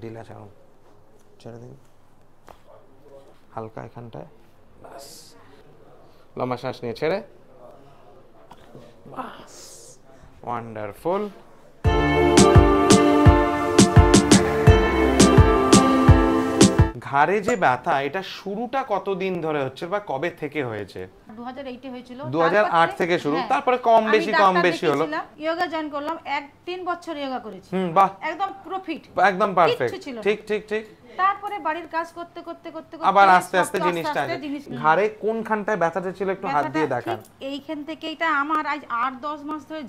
ঢিলা ছাড়ুন, ছেড়ে দিন হালকা এখানটায়, বাস। লম্বা শ্বাস নিয়ে ছেড়ে, বাস, ওয়ান্ডারফুল। ঘাড়ে যে ব্যথা, এটা শুরুটা কতদিন ধরে হচ্ছে বা কবে থেকে হয়েছে? 2008 এ হয়েছিল। 2008 থেকে শুরু, তারপরে কম বেশি হলো। যোগা জয়েন করলাম, 3 বছর যোগা করেছি। বাহ, একদম পুরো ফিট, একদম পারফেক্ট। ঠিক ঠিক ঠিক। তারপরে বাড়ির কাজ করতে করতে করতে আবার আস্তে আস্তে জিনিসটা, ঘাড়ে কোনখানটায় ব্যথাটা ছিল একটু হাত দিয়ে দেখান। এইখান থেকে এটা আমার আজ 8-10 মাস ধরে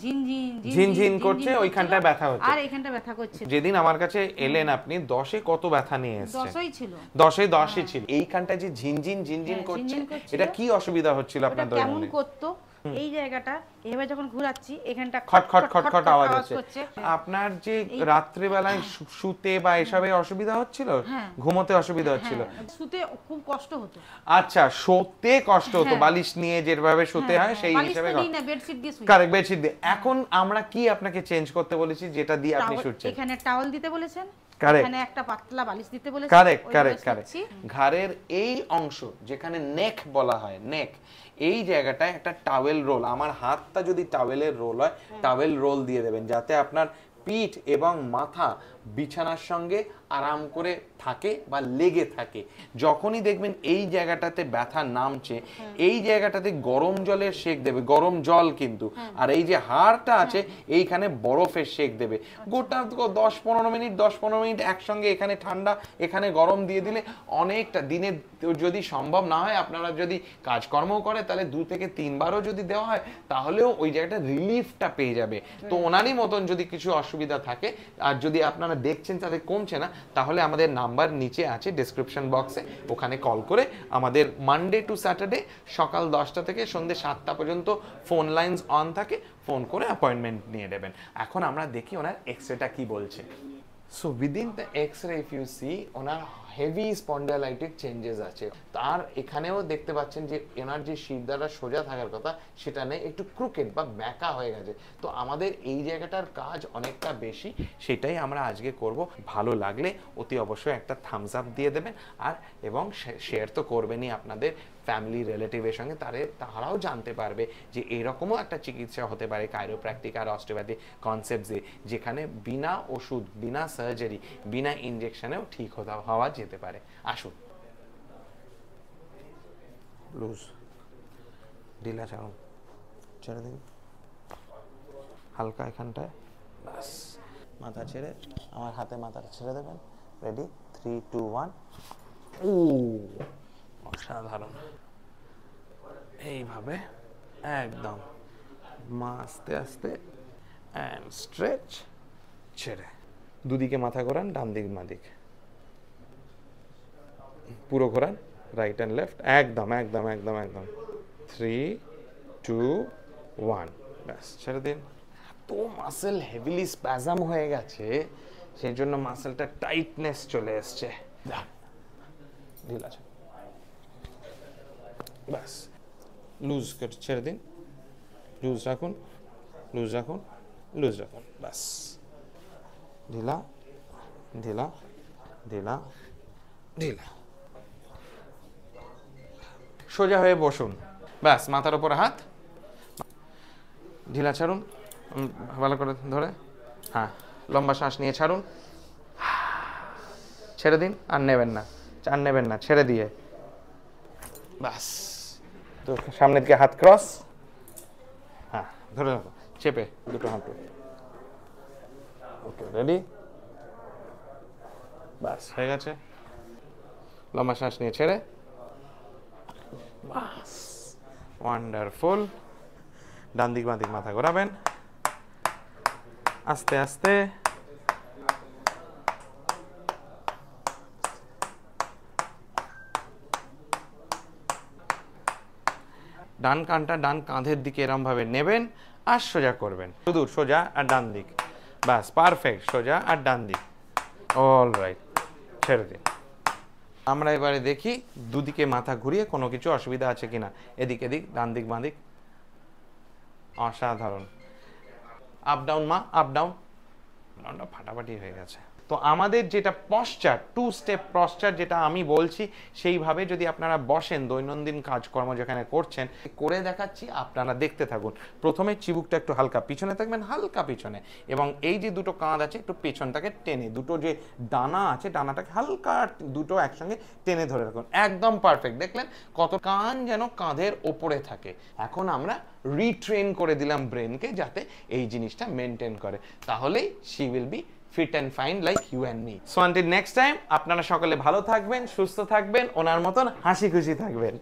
ঝিনঝিন করছে, ওইখানটায় ব্যথা হচ্ছে আর এইখানটা ব্যথা করছে। যেদিন আমার কাছে এলেন আপনি 10-এ কত ব্যথা নিয়ে এসেছেন? 10ই ছিল, 10-এ 10ই ছিল। এইখানটায় যে ঝিনঝিন করছে, এটা কি অসুবিধা হচ্ছিল আপনার? কেমন করতো এই জায়গাটা, এভাবে যখন ঘোরাচ্ছি এখানটা খটখট খটখট আওয়াজ হচ্ছে। আপনার যে রাত্রি বেলায় শুতে বা এসবে অসুবিধা হচ্ছিল, ঘুমোতে অসুবিধা হচ্ছিল, শুতে খুব কষ্ট হতো। আচ্ছা, শুতে কষ্ট হতো, বালিশ নিয়ে যেভাবে শুতে হয় সেই হিসেবে। কারেক্ট, বেডশিট দিয়ে। এখন আমরা কি আপনাকে চেঞ্জ করতে বলেছি যেটা দিয়ে আপনি শুচ্ছেন? এখানে টাওয়াল দিতে বলেছেন, এখানে একটা পাতলা বালিশ দিতে বলেছেন। কারেক্ট। ঘাড়ের এই অংশ যেখানে নেক বলা হয়, নেক, এই জায়গাটায় একটা টাওয়েল রোল, আমার হাতটা যদি টাওয়েলের রোল হয়, টাওয়েল রোল দিয়ে দেবেন যাতে আপনার পিঠ এবং মাথা বিছানার সঙ্গে আরাম করে থাকে বা লেগে থাকে। যখনই দেখবেন এই জায়গাটাতে ব্যথা নামছে, এই জায়গাটাতে গরম জলের সেক দেবে, গরম জল কিন্তু, আর এই যে হাড়টা আছে এইখানে বরফের সেক দেবে। গোটা 10-15 মিনিট একসঙ্গে, এখানে ঠান্ডা এখানে গরম দিয়ে দিলে অনেকটা, দিনে যদি সম্ভব না হয়, আপনারা যদি কাজকর্ম করে তাহলে 2 থেকে 3 বারও যদি দেওয়া হয়, তাহলেও ওই জায়গাটা রিলিফটা পেয়ে যাবে। তো ওনারই মতন যদি কিছু অসুবিধা থাকে আর যদি আপনারা দেখছেন তাদের কমছে না, তাহলে আমাদের নাম্বার নিচে আছে ডেসক্রিপশন বক্সে, ওখানে কল করে আমাদের মানডে টু স্যাটারডে সকাল 10টা থেকে সন্ধ্যে 7টা পর্যন্ত ফোন লাইনস অন থাকে, ফোন করে অ্যাপয়েন্টমেন্ট নিয়ে নেবেন। এখন আমরা দেখি ওনার এক্সরেটা কি বলছে। So within the x-ray if you see, ওনার হেভি স্পন্ডালাইটিক চেঞ্জেস আছে। তার এখানেও দেখতে পাচ্ছেন যে এনার যে শিরদাঁড়া সোজা থাকার কথা সেটা নেই, একটু ক্রুকেড বা ব্যাকা হয়ে গেছে। তো আমাদের এই জায়গাটার কাজ অনেকটা বেশি, সেটাই আমরা আজকে করব। ভালো লাগলে অতি অবশ্যই একটা থামস আপ দিয়ে দেবেন, আর এবং শেয়ার তো করবেনই আপনাদের ফ্যামিলি রিলেটিভের সঙ্গে, তারাও জানতে পারবে যে এরকমও একটা চিকিৎসা হতে পারে কাইরোপ্র্যাকটিক আর অস্টিওপ্যাথি কনসেপ্টসে, যেখানে বিনা ওষুধ, বিনা সার্জারি, বিনা ইনজেকশনেও ঠিক হওয়া যেতে পারে। আসুন, লুজ, ঢিলা ছাড়ুন, ছেড়ে দিন হালকা এখানটায়, বাস। মাথা ছেড়ে আমার হাতে মাথাটা ছেড়ে দেবেন। রেডি, 3, 2, 1। অসাধারণ। এইভাবে একদম আস্তে আস্তে অ্যান্ড স্ট্রেচ, ছেড়ে। দুদিকে মাথা ঘোরান, ডান দিক বাঁ দিক, পুরো ঘোরান, রাইট অ্যান্ড লেফট, একদম 3, 2, 1, ব্যাস, ছেড়ে দিন। তো মাসেল হেভিলি স্প্যাজম হয়ে গেছে, সেই জন্য মাসেলটা টাইটনেস চলে এসছে। ঢিলা আছে, ব্যাস, লুজ করে ছেড়ে দিন, লুজ রাখুন, ব্যাস। ঢিলা, সোজা হয়ে বসুন, ব্যাস, মাথার উপর হাত, ঢিলা ছাড়ুন ভালো করে ধরে, হ্যাঁ, লম্বা শ্বাস নিয়ে ছাড়ুন, ছেড়ে দিন, আর নেবেন না, ছেড়ে দিয়ে, ব্যাস। তো সামনের দিকে হাত ক্রস, হ্যাঁ, ধরে রাখো, চেপে দুটো হাঁটু, ওকে, রেডি, ব্যাস, হয়ে গেছে। লম্বা শ্বাস নিয়ে ছেড়ে, বাস, ওয়ান্ডারফুল। ডান দিক বাঁ দিক মাথা ঘোরাবেন আস্তে আস্তে, ডান কানটা ডান কাঁধের দিকে এরম ভাবে নেবেন আর সোজা করবেন, শুধু সোজা আর ডান দিক, বাস, পারফেক্ট, সোজা আর ডান দিক, অল রাইট, ছেড়ে দিন। আমরা এবারে দেখি দুদিকে মাথা ঘুরিয়ে কোনো কিছু অসুবিধা আছে কিনা, এদিক এদিক, ডান দিক বাঁ দিক, অসাধারণ। আপ ডাউন মা, আপ ডাউন, ফাটাফাটি হয়ে গেছে। তো আমাদের যেটা পশ্চার, 2 স্টেপ পশ্চার যেটা আমি বলছি, সেইভাবে যদি আপনারা বসেন দৈনন্দিন কাজকর্ম যেখানে করছেন, করে দেখাচ্ছি, আপনারা দেখতে থাকুন। প্রথমে চিবুকটা একটু হালকা পিছনে থাকবেন, হালকা পিছনে, এবং এই যে দুটো কাঁধ আছে একটু পেছনটাকে টেনে, দুটো যে ডানা আছে ডানাটাকে হালকা দুটো একসঙ্গে টেনে ধরে রাখুন। একদম পারফেক্ট। দেখলেন কত কান যেন কাঁধের ওপরে থাকে। এখন আমরা রিট্রেন করে দিলাম ব্রেনকে যাতে এই জিনিসটা মেনটেন করে, তাহলেই she will be fit and fine like you and me. So until next time, আপনারা সকলে ভালো থাকবেন, সুস্থ থাকবেন, ওনার মতন হাসি খুশি থাকবেন।